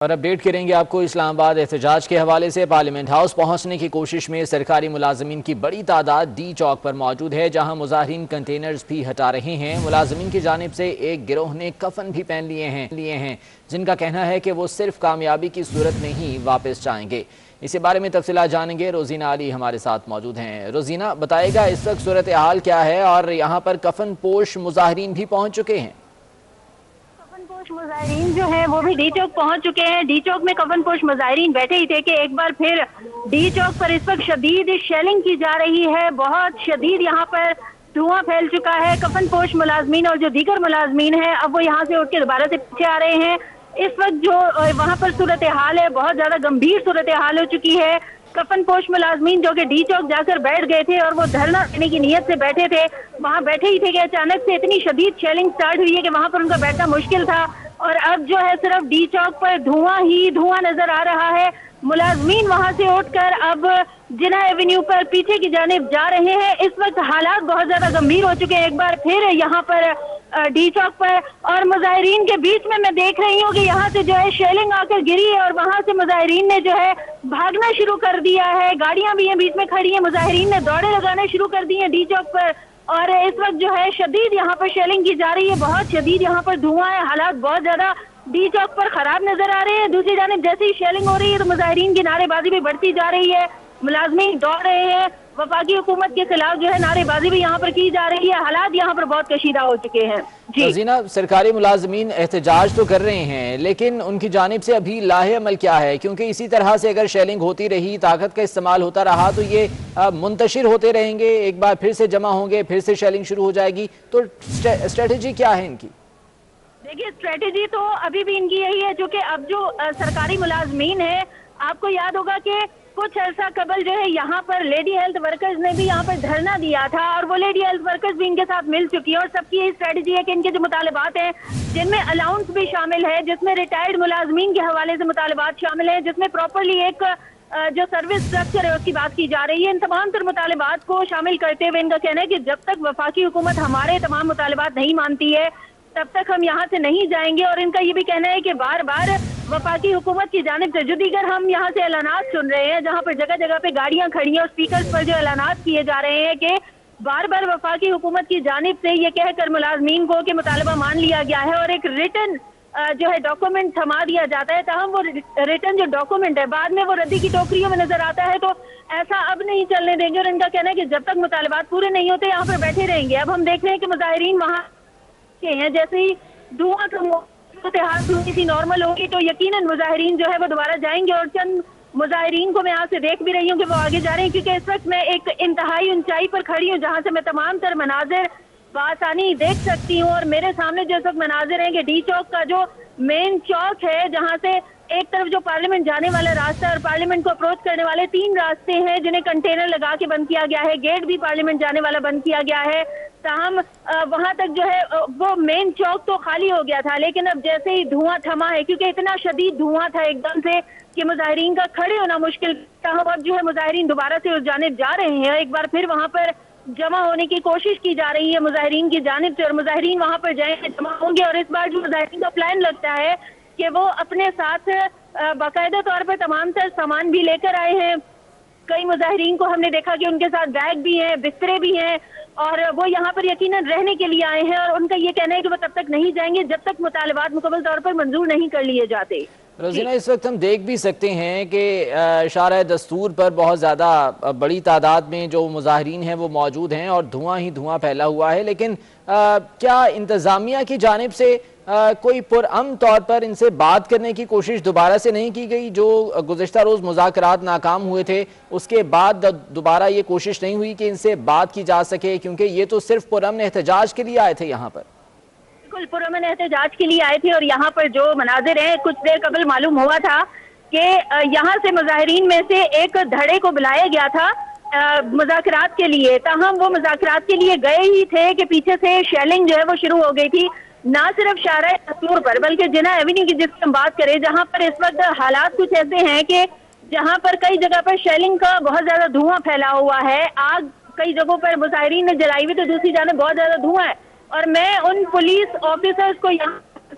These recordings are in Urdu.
اور اپڈیٹ کریں گے آپ کو اسلام آباد احتجاج کے حوالے سے۔ پارلیمنٹ ہاؤس پہنچنے کی کوشش میں سرکاری ملازمین کی بڑی تعداد ڈی چوک پر موجود ہے، جہاں مظاہرین کنٹینرز بھی ہٹا رہے ہیں۔ ملازمین کی جانب سے ایک گروہ نے کفن بھی پہن لیے ہیں جن کا کہنا ہے کہ وہ صرف کامیابی کی صورت میں ہی واپس جائیں گے۔ اسی بارے میں تفصیلات جانیں گے، روزینہ علی ہمارے ساتھ موجود ہیں۔ روزینہ، بتائے گا اس وقت صورتحال کیا ہے اور یہاں پر کفن پوش مظاہرین بھی پہنچ چکے ہیں؟ پوش مظاہرین جو ہیں وہ بھی ڈی چوک پہنچ چکے ہیں۔ ڈی چوک میں کفن پوش مظاہرین بیٹھے ہی تھے کہ ایک بار پھر ڈی چوک پر اس وقت شدید شیلنگ کی جا رہی ہے، بہت شدید یہاں پر دھواں پھیل چکا ہے۔ کفن پوش ملازمین اور جو دیگر ملازمین ہیں اب وہ یہاں سے اٹھ کے دوبارہ سے پیچھے آ رہے ہیں۔ اس وقت جو وہاں پر صورتحال ہے بہت زیادہ گمبھیر صورتحال ہو چکی ہے۔ کفن پوش ملازمین جو کہ ڈی چوک جا کر بیٹھ گئے تھے اور وہ دھرنا دینے کی نیت سے بیٹھے تھے، وہاں بیٹھے ہی تھے کہ اچانک سے اتنی شدید شیلنگ سٹارٹ ہوئی ہے کہ وہاں پر ان کا بیٹھنا مشکل تھا، اور اب جو ہے صرف ڈی چوک پر دھواں ہی دھواں نظر آ رہا ہے۔ ملازمین وہاں سے اٹھ کر اب جناح ایونیو پر پیچھے کی جانب جا رہے ہیں۔ اس وقت حالات بہت زیادہ گمبھیر ہو چکے ہیں ایک بار پھر یہاں پر ڈی چوک پر، اور مظاہرین کے بیچ میں دیکھ رہی ہوں کہ یہاں سے جو ہے شیلنگ آ کر گری ہے اور وہاں سے مظاہرین نے جو ہے بھاگنا شروع کر دیا ہے۔ گاڑیاں بھی ہیں بیچ میں کھڑی ہیں، مظاہرین نے دوڑے لگانے شروع کر دی ہیں ڈی چوک پر، اور اس وقت جو ہے شدید یہاں پر شیلنگ کی جا رہی ہے، بہت شدید یہاں پر دھواں ہے، حالات بہت زیادہ ڈی چوک پر خراب نظر آ رہے ہیں۔ دوسری جانب جیسے ہی شیلنگ ہو رہی ہے تو مظاہرین کی نعرے بازی بھی بڑھتی جا رہی ہے، ملازمین دوڑ رہے ہیں، وفاقی حکومت کے خلاف جو ہے نعرے بازی بھی یہاں پر کی جا رہی ہے۔ حالات یہاں پر بہت کشیدہ ہو چکے ہیں۔ روزینہ، سرکاری ملازمین احتجاج تو کر رہے ہیں لیکن ان کی جانب سے ابھی لاہ عمل کیا ہے؟ کیونکہ اسی طرح سے اگر شیلنگ ہوتی رہی، طاقت کا استعمال ہوتا رہا تو یہ منتشر ہوتے رہیں گے، ایک بار پھر سے جمع ہوں گے، پھر سے شیلنگ شروع ہو جائے گی، تو اسٹریٹجی کیا ہے ان کی؟ دیکھیے، اسٹریٹجی تو ابھی بھی ان کی یہی ہے، چونکہ اب جو سرکاری ملازمین ہیں، آپ کو یاد ہوگا کہ کچھ عرصہ قبل جو ہے یہاں پر لیڈی ہیلتھ ورکرز نے بھی یہاں پر دھرنا دیا تھا، اور وہ لیڈی ہیلتھ ورکرز بھی ان کے ساتھ مل چکی ہے، اور سب کی یہی اسٹریٹجی ہے کہ ان کے جو مطالبات ہیں جن میں الاؤنس بھی شامل ہے، جس میں ریٹائرڈ ملازمین کے حوالے سے مطالبات شامل ہیں، جس میں پراپرلی ایک جو سروس اسٹرکچر ہے اس کی بات کی جا رہی ہے، ان تمام تر مطالبات کو شامل کرتے ہوئے ان کا کہنا ہے کہ جب تک وفاقی حکومت ہمارے تمام مطالبات نہیں مانتی ہے تب تک ہم یہاں سے نہیں جائیں گے۔ اور ان کا یہ بھی کہنا ہے کہ بار بار وفاقی حکومت کی جانب سے جو دیگر ہم یہاں سے اعلانات سن رہے ہیں، جہاں پر جگہ جگہ پہ گاڑیاں کھڑی ہیں اور اسپیکرز پر جو اعلانات کیے جا رہے ہیں کہ بار بار وفاقی حکومت کی جانب سے یہ کہہ کر ملازمین کو کہ مطالبہ مان لیا گیا ہے اور ایک ریٹن جو ہے ڈاکومنٹ تھما دیا جاتا ہے، تاہم وہ ریٹن جو ڈاکومنٹ ہے بعد میں وہ ردی کی ٹوکریوں میں نظر آتا ہے، تو ایسا اب نہیں چلنے دیں گے۔ اور ان کا کہنا ہے کہ جب تک مطالبات پورے نہیں ہوتے یہاں پر بیٹھے رہیں گے۔ اب ہم دیکھ رہے ہیں کہ مظاہرین وہاں کے ہیں، جیسے ہی دھواں کا صورتحال تھوڑی سی نارمل ہوگی تو یقیناً مظاہرین جو ہے وہ دوبارہ جائیں گے، اور چند مظاہرین کو میں یہاں سے دیکھ بھی رہی ہوں کہ وہ آگے جا رہے ہیں، کیونکہ اس وقت میں ایک انتہائی اونچائی پر کھڑی ہوں جہاں سے میں تمام تر مناظر بآسانی دیکھ سکتی ہوں، اور میرے سامنے جو اس وقت مناظر ہیں کہ ڈی چوک کا جو مین چوک ہے، جہاں سے ایک طرف جو پارلیمنٹ جانے والا راستہ اور پارلیمنٹ کو اپروچ کرنے والے 3 راستے ہیں جنہیں کنٹینر لگا کے بند کیا گیا ہے، گیٹ بھی پارلیمنٹ جانے والا بند کیا گیا ہے، تاہم وہاں تک جو ہے وہ مین چوک تو خالی ہو گیا تھا، لیکن اب جیسے ہی دھواں تھما ہے، کیونکہ اتنا شدید دھواں تھا ایک دم سے کہ مظاہرین کا کھڑے ہونا مشکل تھا، اب جو ہے مظاہرین دوبارہ سے اس جانب جا رہے ہیں، ایک بار پھر وہاں پر جمع ہونے کی کوشش کی جا رہی ہے مظاہرین کی جانب سے، اور مظاہرین وہاں پر جائیں گے، جمع ہوں گے، اور اس بار جو مظاہرین کا پلان لگتا ہے کہ وہ اپنے ساتھ باقاعدہ طور پر تمام تر سامان بھی لے کر آئے ہیں۔ کئی مظاہرین کو ہم نے دیکھا کہ ان کے ساتھ بیگ بھی ہیں، بسترے بھی ہیں، اور وہ یہاں پر یقیناً رہنے کے لیے آئے ہیں، اور ان کا یہ کہنا ہے کہ وہ تب تک نہیں جائیں گے جب تک مطالبات مکمل طور پر منظور نہیں کر لیے جاتے۔ روزینہ، اس وقت ہم دیکھ بھی سکتے ہیں کہ شارع دستور پر بہت زیادہ بڑی تعداد میں جو مظاہرین ہیں وہ موجود ہیں اور دھواں ہی دھواں پھیلا ہوا ہے، لیکن کیا انتظامیہ کی جانب سے کوئی پرامن طور پر ان سے بات کرنے کی کوشش دوبارہ سے نہیں کی گئی؟ جو گزشتہ روز مذاکرات ناکام ہوئے تھے اس کے بعد دوبارہ یہ کوشش نہیں ہوئی کہ ان سے بات کی جا سکے، کیونکہ یہ تو صرف پرامن احتجاج کے لیے آئے تھے یہاں پر؟ بالکل پرامن احتجاج کے لیے آئے تھے، اور یہاں پر جو مناظر ہیں کچھ دیر قبل معلوم ہوا تھا کہ یہاں سے مظاہرین میں سے ایک دھڑے کو بلایا گیا تھا مذاکرات کے لیے، تاہم وہ مذاکرات کے لیے گئے ہی تھے کہ پیچھے سے شیلنگ جو ہے وہ شروع ہو گئی تھی، نہ صرف شارع دستور پر بلکہ جناح ایونیو کی جس ہم بات کریں، جہاں پر اس وقت حالات کچھ ایسے ہیں کہ جہاں پر کئی جگہ پر شیلنگ کا بہت زیادہ دھواں پھیلا ہوا ہے، آگ کئی جگہوں پر مظاہرین نے جلائی ہوئی، تو دوسری جانب بہت زیادہ دھواں ہے، اور میں ان پولیس آفیسرز کو یہاں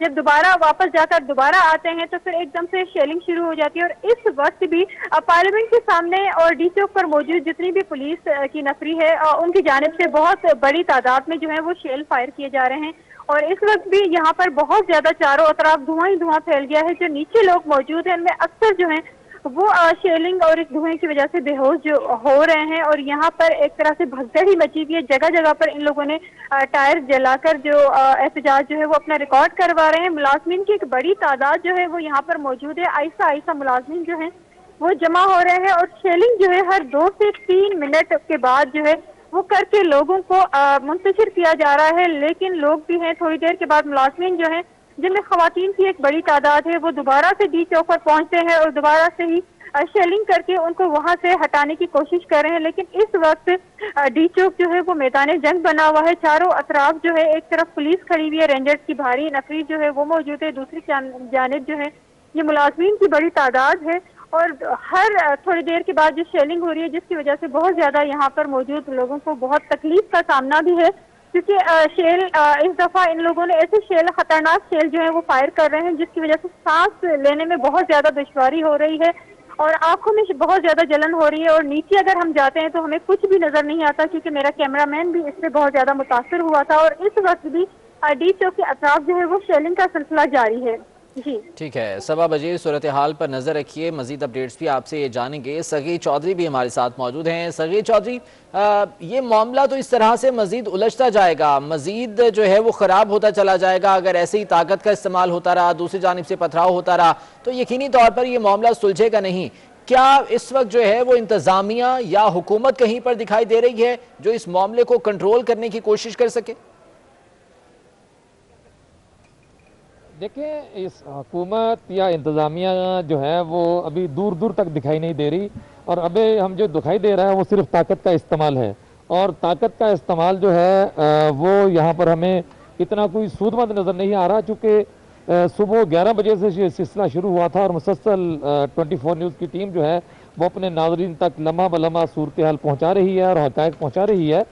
جب دوبارہ واپس جا کر دوبارہ آتے ہیں تو پھر ایک دم سے شیلنگ شروع ہو جاتی ہے. اور اس وقت بھی پارلیمنٹ کے سامنے اور ڈی چوک پر موجود جتنی بھی پولیس کی نفری ہے ان کی جانب سے بہت بڑی تعداد میں جو ہے وہ شیل فائر کیے جا رہے ہیں. اور اس وقت بھی یہاں پر بہت زیادہ چاروں اطراف دھواں ہی دھواں پھیل گیا ہے. جو نیچے لوگ موجود ہیں ان میں اکثر جو ہیں وہ شیلنگ اور اس دھوئیں کی وجہ سے بے ہوش جو ہو رہے ہیں. اور یہاں پر ایک طرح سے بھگدڑ ہی مچی ہوئی ہے. جگہ جگہ پر ان لوگوں نے ٹائر جلا کر جو احتجاج جو ہے وہ اپنا ریکارڈ کروا رہے ہیں. ملازمین کی ایک بڑی تعداد جو ہے وہ یہاں پر موجود ہے. آہستہ آہستہ ملازمین جو ہیں وہ جمع ہو رہے ہیں اور شیلنگ جو ہے ہر 2 سے 3 منٹ کے بعد جو ہے وہ کر کے لوگوں کو منتشر کیا جا رہا ہے. لیکن لوگ بھی ہیں تھوڑی دیر کے بعد ملازمین جو ہیں جن میں خواتین کی ایک بڑی تعداد ہے وہ دوبارہ سے ڈی چوک پر پہنچتے ہیں اور دوبارہ سے ہی شیلنگ کر کے ان کو وہاں سے ہٹانے کی کوشش کر رہے ہیں. لیکن اس وقت ڈی چوک جو ہے وہ میدان جنگ بنا ہوا ہے. چاروں اطراف جو ہے ایک طرف پولیس کھڑی ہوئی ہے, رینجرز کی بھاری نفری جو ہے وہ موجود ہے, دوسری جانب جو ہے یہ ملازمین کی بڑی تعداد ہے. اور ہر تھوڑی دیر کے بعد جو شیلنگ ہو رہی ہے جس کی وجہ سے بہت زیادہ یہاں پر موجود لوگوں کو بہت تکلیف کا سامنا بھی ہے, کیونکہ شیل اس دفعہ ان لوگوں نے ایسے شیل خطرناک شیل جو ہے وہ فائر کر رہے ہیں جس کی وجہ سے سانس لینے میں بہت زیادہ دشواری ہو رہی ہے اور آنکھوں میں بہت زیادہ جلن ہو رہی ہے. اور نیچے اگر ہم جاتے ہیں تو ہمیں کچھ بھی نظر نہیں آتا کیونکہ میرا کیمرہ مین بھی اس سے بہت زیادہ متاثر ہوا تھا. اور اس وقت بھی ڈی چوک کے اطراف جو ہے وہ شیلنگ کا سلسلہ جاری ہے. جی ٹھیک ہے, 7 بجے صورتحال پر نظر رکھیے. مزید اپڈیٹس بھی آپ سے یہ جانیں گے. سگی چودھری بھی ہمارے ساتھ موجود ہیں. سگی چودھری, یہ معاملہ تو اس طرح سے مزید الجھتا جائے گا, مزید جو ہے وہ خراب ہوتا چلا جائے گا اگر ایسے ہی طاقت کا استعمال ہوتا رہا, دوسری جانب سے پتھراؤ ہوتا رہا تو یقینی طور پر یہ معاملہ سلجھے گا نہیں. کیا اس وقت جو ہے وہ انتظامیہ یا حکومت کہیں پر دکھائی دے رہی ہے جو اس معاملے کو کنٹرول کرنے کی کوشش کر سکے؟ دیکھیں, اس حکومت یا انتظامیہ جو ہے وہ ابھی دور دور تک دکھائی نہیں دے رہی, اور ابھی ہم جو دکھائی دے رہا ہے وہ صرف طاقت کا استعمال ہے. اور طاقت کا استعمال جو ہے وہ یہاں پر ہمیں اتنا کوئی سود مند نظر نہیں آ رہا, چونکہ صبح 11 بجے سے یہ سلسلہ شروع ہوا تھا اور مسلسل 24 نیوز کی ٹیم جو ہے وہ اپنے ناظرین تک لمحہ بلمحہ صورتحال پہنچا رہی ہے اور حقائق پہنچا رہی ہے.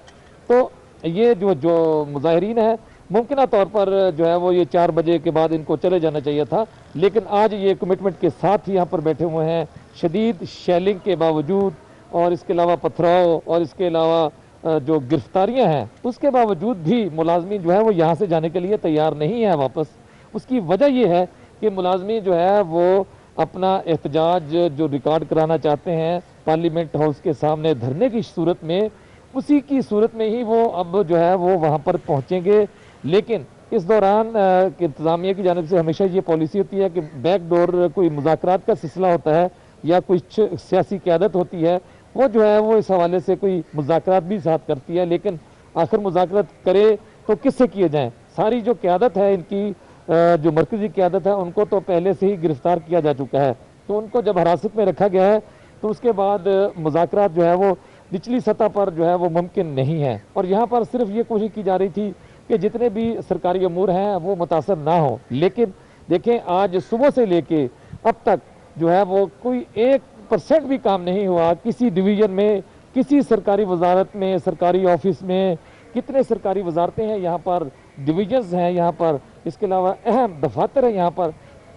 تو یہ جو مظاہرین ہیں ممکنہ طور پر جو ہے وہ یہ 4 بجے کے بعد ان کو چلے جانا چاہیے تھا, لیکن آج یہ کمٹمنٹ کے ساتھ ہی یہاں پر بیٹھے ہوئے ہیں شدید شیلنگ کے باوجود, اور اس کے علاوہ پتھراؤ اور اس کے علاوہ جو گرفتاریاں ہیں اس کے باوجود بھی ملازمین جو ہے وہ یہاں سے جانے کے لیے تیار نہیں ہے واپس. اس کی وجہ یہ ہے کہ ملازمین جو ہے وہ اپنا احتجاج جو ریکارڈ کرانا چاہتے ہیں پارلیمنٹ ہاؤس کے سامنے دھرنے کی صورت میں, اسی کی صورت میں ہی وہ اب جو ہے وہ وہاں پر پہنچیں گے. لیکن اس دوران انتظامیہ کی جانب سے ہمیشہ یہ پالیسی ہوتی ہے کہ بیک ڈور کوئی مذاکرات کا سلسلہ ہوتا ہے یا کچھ سیاسی قیادت ہوتی ہے, وہ جو ہے وہ اس حوالے سے کوئی مذاکرات بھی ساتھ کرتی ہے. لیکن آخر مذاکرات کرے تو کس سے کیے جائیں؟ ساری جو قیادت ہے ان کی جو مرکزی قیادت ہے ان کو تو پہلے سے ہی گرفتار کیا جا چکا ہے, تو ان کو جب حراست میں رکھا گیا ہے تو اس کے بعد مذاکرات جو ہے وہ نچلی سطح پر جو ہے وہ ممکن نہیں ہے. اور یہاں پر صرف یہ کوشش کی جا رہی تھی کہ جتنے بھی سرکاری امور ہیں وہ متاثر نہ ہوں. لیکن دیکھیں, آج صبح سے لے کے اب تک جو ہے وہ کوئی 1% بھی کام نہیں ہوا کسی ڈویژن میں, کسی سرکاری وزارت میں, سرکاری آفس میں. کتنے سرکاری وزارتیں ہیں یہاں پر, ڈویژنز ہیں یہاں پر, اس کے علاوہ اہم دفاتر ہیں یہاں پر,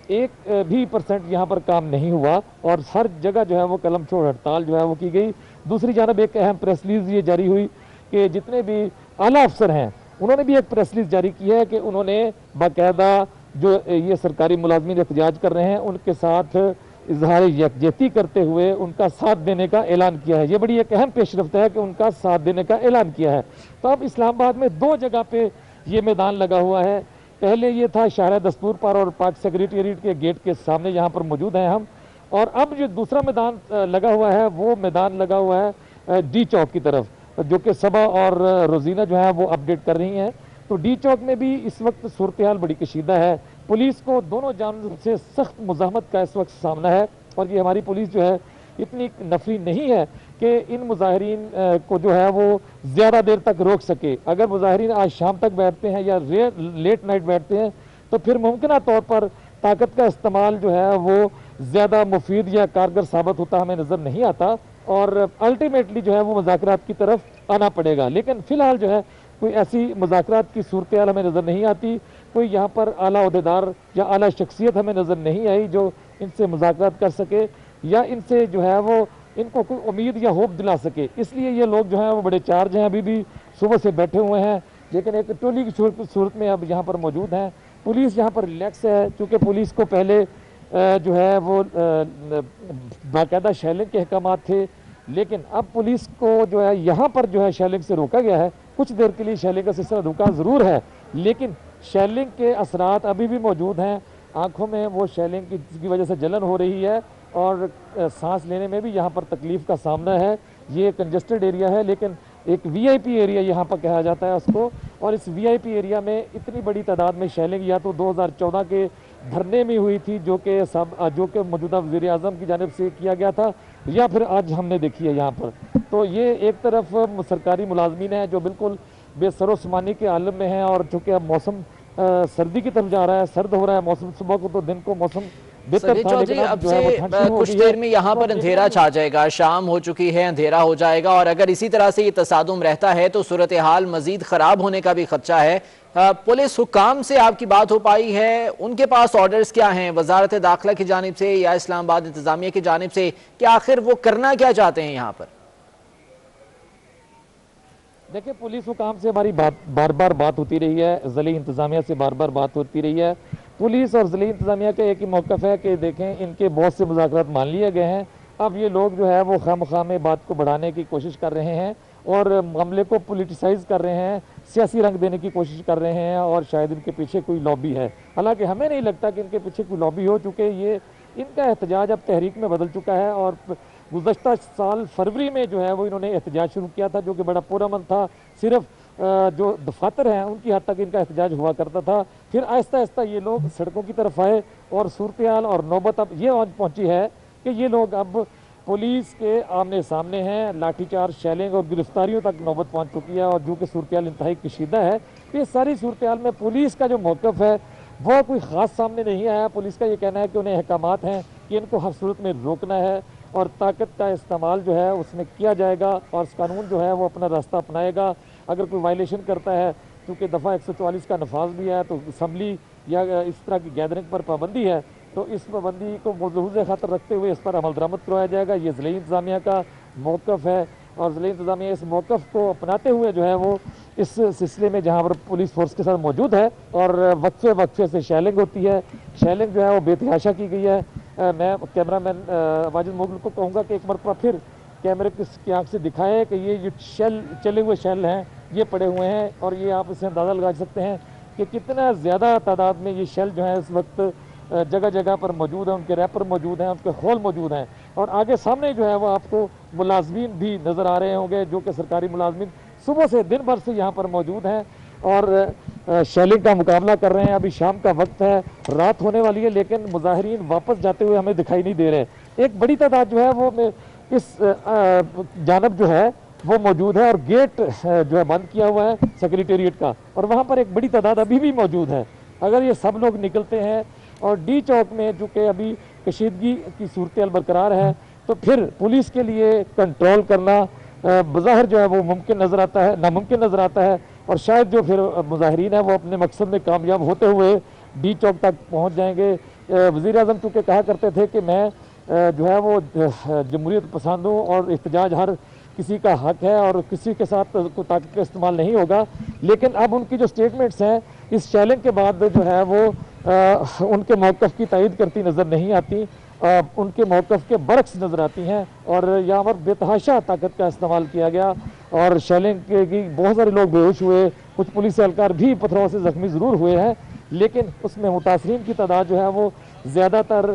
1% یہاں پر کام نہیں ہوا اور ہر جگہ جو ہے وہ قلم چھوڑ ہڑتال جو ہے وہ کی گئی. دوسری جانب ایک اہم پریس ریلیز یہ جاری ہوئی کہ جتنے بھی اعلیٰ افسر ہیں انہوں نے بھی ایک پریس ریلیز جاری کی ہے کہ انہوں نے باقاعدہ جو یہ سرکاری ملازمین احتجاج کر رہے ہیں ان کے ساتھ اظہار یکجہتی کرتے ہوئے ان کا ساتھ دینے کا اعلان کیا ہے. یہ بڑی ایک اہم پیش رفت ہے کہ ان کا ساتھ دینے کا اعلان کیا ہے. تو اب اسلام آباد میں 2 جگہ پہ یہ میدان لگا ہوا ہے. پہلے یہ تھا شاہراہ دستور پر اور پاک سیکریٹریٹ کے گیٹ کے سامنے جہاں پر موجود ہیں ہم, اور اب جو دوسرا میدان لگا ہوا ہے وہ میدان لگا ہوا ہے ڈی چوک کی طرف, جو کہ صبا اور روزینہ جو ہے وہ اپڈیٹ کر رہی ہیں. تو ڈی چوک میں بھی اس وقت صورتحال بڑی کشیدہ ہے. پولیس کو دونوں جانب سے سخت مزاحمت کا اس وقت سامنا ہے, اور یہ ہماری پولیس جو ہے اتنی نفری نہیں ہے کہ ان مظاہرین کو جو ہے وہ زیادہ دیر تک روک سکے. اگر مظاہرین آج شام تک بیٹھتے ہیں یا لیٹ نائٹ بیٹھتے ہیں تو پھر ممکنہ طور پر طاقت کا استعمال جو ہے وہ زیادہ مفید یا کارگر ثابت ہوتا ہمیں نظر نہیں آتا, اور الٹیمیٹلی جو ہے وہ مذاکرات کی طرف آنا پڑے گا. لیکن فی الحال جو ہے کوئی ایسی مذاکرات کی صورتحال ہمیں نظر نہیں آتی. کوئی یہاں پر اعلیٰ عہدیدار یا اعلیٰ شخصیت ہمیں نظر نہیں آئی جو ان سے مذاکرات کر سکے یا ان سے جو ہے وہ ان کو کوئی امید یا ہوپ دلا سکے. اس لیے یہ لوگ جو ہیں وہ بڑے چارج ہیں, ابھی بھی صبح سے بیٹھے ہوئے ہیں, لیکن ایک ٹولی کی صورت میں اب یہاں پر موجود ہیں. پولیس یہاں پر ریلیکس ہے, چونکہ پولیس کو پہلے جو ہے وہ باقاعدہ شیلنگ کے احکامات تھے, لیکن اب پولیس کو جو ہے یہاں پر جو ہے شیلنگ سے روکا گیا ہے. کچھ دیر کے لیے شیلنگ کا سلسلہ رکا ضرور ہے, لیکن شیلنگ کے اثرات ابھی بھی موجود ہیں. آنکھوں میں وہ شیلنگ کی وجہ سے جلن ہو رہی ہے اور سانس لینے میں بھی یہاں پر تکلیف کا سامنا ہے. یہ کنجسٹڈ ایریا ہے, لیکن ایک وی آئی پی ایریا یہاں پر کہا جاتا ہے اس کو, اور اس وی آئی پی ایریا میں اتنی بڑی تعداد میں شیلنگ یا تو 2014 کے دھرنے میں ہوئی تھی جو کہ موجودہ وزیر اعظم کی جانب سے کیا گیا تھا, یا پھر آج ہم نے دیکھی ہے یہاں پر. تو یہ ایک طرف سرکاری ملازمین ہیں جو بالکل بے سر و سمانی کے عالم میں ہیں, اور چونکہ اب موسم سردی کی طرف جا رہا ہے, سرد ہو رہا ہے موسم, صبح کو تو دن کو موسم سجید چودھری اب سے کچھ دیر میں یہاں پر اندھیرا چھا جائے گا, شام ہو چکی ہے, اندھیرا ہو جائے گا, اور اگر اسی طرح سے یہ تصادم رہتا ہے تو صورتحال مزید خراب ہونے کا بھی خدشہ ہے. پولیس حکام سے آپ کی بات ہو پائی ہے, ان کے پاس آرڈرز کیا ہیں وزارت داخلہ کی جانب سے یا اسلام آباد انتظامیہ کی جانب سے, کہ آخر وہ کرنا کیا چاہتے ہیں یہاں پر؟ دیکھیں, پولیس حکام سے ہماری بار بار بات ہوتی رہی ہے, ضلعی انتظامیہ سے بار بار بات ہوتی رہی ہے. پولیس اور ضلعی انتظامیہ کا ایک ہی موقف ہے کہ دیکھیں ان کے بہت سے مذاکرات مان لیے گئے ہیں, اب یہ لوگ جو ہے وہ خواہ میں بات کو بڑھانے کی کوشش کر رہے ہیں اور معاملے کو پولیٹیسائز کر رہے ہیں, سیاسی رنگ دینے کی کوشش کر رہے ہیں, اور شاید ان کے پیچھے کوئی لابی ہے. حالانکہ ہمیں نہیں لگتا کہ ان کے پیچھے کوئی لابی ہو, چونکہ یہ ان کا احتجاج اب تحریک میں بدل چکا ہے, اور گزشتہ سال فروری میں جو ہے وہ انہوں نے احتجاج شروع کیا تھا جو کہ بڑا پرامن تھا, صرف جو دفاتر ہیں ان کی حد تک ان کا احتجاج ہوا کرتا تھا. پھر آہستہ آہستہ یہ لوگ سڑکوں کی طرف آئے, اور صورتحال اور نوبت اب یہ پہنچی ہے کہ یہ لوگ اب پولیس کے آمنے سامنے ہیں, لاٹھی چارج, شیلنگ اور گرفتاریوں تک نوبت پہنچ چکی ہے, اور جو کہ صورتحال انتہائی کشیدہ ہے. یہ ساری صورتحال میں پولیس کا جو موقف ہے وہ کوئی خاص سامنے نہیں آیا. پولیس کا یہ کہنا ہے کہ انہیں احکامات ہیں کہ ان کو ہر صورت میں روکنا ہے, اور طاقت کا استعمال جو ہے اس میں کیا جائے گا, اور قانون جو ہے وہ اپنا راستہ اپنائے گا. اگر کوئی وائلیشن کرتا ہے, کیونکہ دفعہ 144 کا نفاذ بھی ہے, تو اسمبلی یا اس طرح کی گیدرنگ پر پابندی ہے, تو اس پابندی کو ملحوظ خاطر رکھتے ہوئے اس پر عمل درآمد کروایا جائے گا. یہ ضلعی انتظامیہ کا موقف ہے, اور ضلعی انتظامیہ اس موقف کو اپناتے ہوئے جو ہے وہ اس سلسلے میں جہاں پر پولیس فورس کے ساتھ موجود ہے, اور وقفے سے شیلنگ ہوتی ہے, شیلنگ جو ہے وہ بے تحاشا کی گئی ہے. میں کیمرہ مین واجد مغل کو کہوں گا کہ ایک مرتبہ پھر کیمرے کی آنکھ سے دکھائے کہ یہ شیل چلے ہوئے شیل ہیں یہ پڑے ہوئے ہیں, اور یہ آپ اس سے اندازہ لگا سکتے ہیں کہ کتنا زیادہ تعداد میں یہ شیل جو ہیں اس وقت جگہ جگہ پر موجود ہیں, ان کے ریپر موجود ہیں, ان کے خول موجود ہیں. اور آگے سامنے جو ہے وہ آپ کو ملازمین بھی نظر آ رہے ہوں گے جو کہ سرکاری ملازمین صبح سے دن بھر سے یہاں پر موجود ہیں اور شیلنگ کا مقابلہ کر رہے ہیں. ابھی شام کا وقت ہے, رات ہونے والی ہے, لیکن مظاہرین واپس جاتے ہوئے ہمیں دکھائی نہیں دے رہے. ایک بڑی تعداد جو ہے وہ اس جانب جو ہے وہ موجود ہے, اور گیٹ جو ہے بند کیا ہوا ہے سیکریٹریٹ کا, اور وہاں پر ایک بڑی تعداد ابھی بھی موجود ہے. اگر یہ سب لوگ نکلتے ہیں اور ڈی چوک میں چونکہ ابھی کشیدگی کی صورتحال برقرار ہے, تو پھر پولیس کے لیے کنٹرول کرنا بظاہر جو ہے وہ ممکن نظر آتا ہے, ناممکن نظر آتا ہے. اور شاید جو پھر مظاہرین ہیں وہ اپنے مقصد میں کامیاب ہوتے ہوئے ڈی چوک تک پہنچ جائیں گے. وزیر اعظم چونکہ کہا کرتے تھے کہ میں جو ہے وہ جمہوریت پسند ہوں, اور احتجاج ہر کسی کا حق ہے, اور کسی کے ساتھ کوئی طاقت کا استعمال نہیں ہوگا. لیکن اب ان کی جو سٹیٹمنٹس ہیں اس چیلنج کے بعد جو ہے وہ ان کے موقف کی تائید کرتی نظر نہیں آتی, ان کے موقف کے برعکس نظر آتی ہیں. اور یہاں پر بے تحاشا طاقت کا استعمال کیا گیا, اور شیلنگ کی بہت سارے لوگ بے ہوش ہوئے, کچھ پولیس اہلکار بھی پتھروں سے زخمی ضرور ہوئے ہیں, لیکن اس میں متاثرین کی تعداد جو ہے وہ زیادہ تر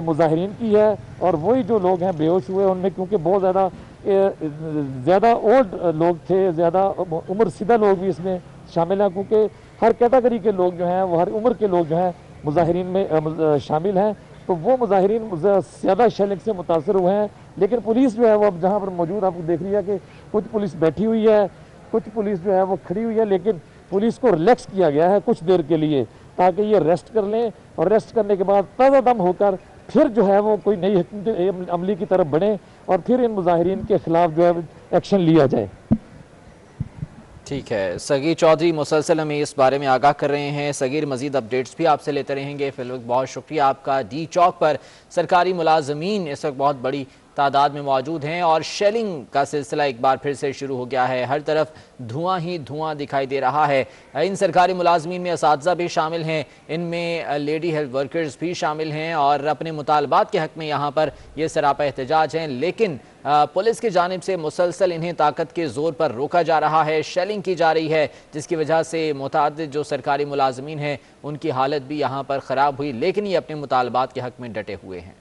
مظاہرین کی ہے. اور وہی جو لوگ ہیں بے ہوش ہوئے ان میں کیونکہ بہت زیادہ اولڈ لوگ تھے, زیادہ عمر سیدھا لوگ بھی اس میں شامل ہیں, کیونکہ ہر کیٹیگری کے لوگ جو ہیں وہ ہر عمر کے لوگ جو ہیں مظاہرین میں شامل ہیں. تو وہ مظاہرین زیادہ شیلنگ سے متاثر ہوئے ہیں. لیکن پولیس جو ہے وہ اب جہاں پر موجود آپ کو دیکھ رہی ہے کہ کچھ پولیس بیٹھی ہوئی ہے, کچھ پولیس جو ہے وہ کھڑی ہوئی ہے, لیکن پولیس کو ریلیکس کیا گیا ہے کچھ دیر کے لیے تاکہ یہ ریسٹ کر لیں, اور ریسٹ کرنے کے بعد تازہ دم ہو کر پھر جو ہے وہ کوئی نئی حکمت عملی کی طرف بڑھیں, اور پھر ان مظاہرین کے خلاف جو ہے ایکشن لیا جائے. ٹھیک ہے، سگیر چودھری مسلسل ہمیں اس بارے میں آگاہ کر رہے ہیں۔ سگیر، مزید اپڈیٹس بھی آپ سے لیتے رہیں گے۔ فی الوقت بہت شکریہ آپ کا۔ ڈی چوک پر سرکاری ملازمین اس وقت بہت بڑی تعداد میں موجود ہیں اور شیلنگ کا سلسلہ ایک بار پھر سے شروع ہو گیا ہے۔ ہر طرف دھواں ہی دھواں دکھائی دے رہا ہے۔ ان سرکاری ملازمین میں اساتذہ بھی شامل ہیں، ان میں لیڈی ہیلتھ ورکرز بھی شامل ہیں اور اپنے مطالبات کے حق میں یہاں پر یہ سراپا احتجاج ہیں، لیکن پولیس کی جانب سے مسلسل انہیں طاقت کے زور پر روکا جا رہا ہے، شیلنگ کی جا رہی ہے، جس کی وجہ سے متعدد جو سرکاری ملازمین ہیں ان کی حالت بھی یہاں پر خراب ہوئی، لیکن یہ اپنے مطالبات کے حق میں ڈٹے ہوئے ہیں۔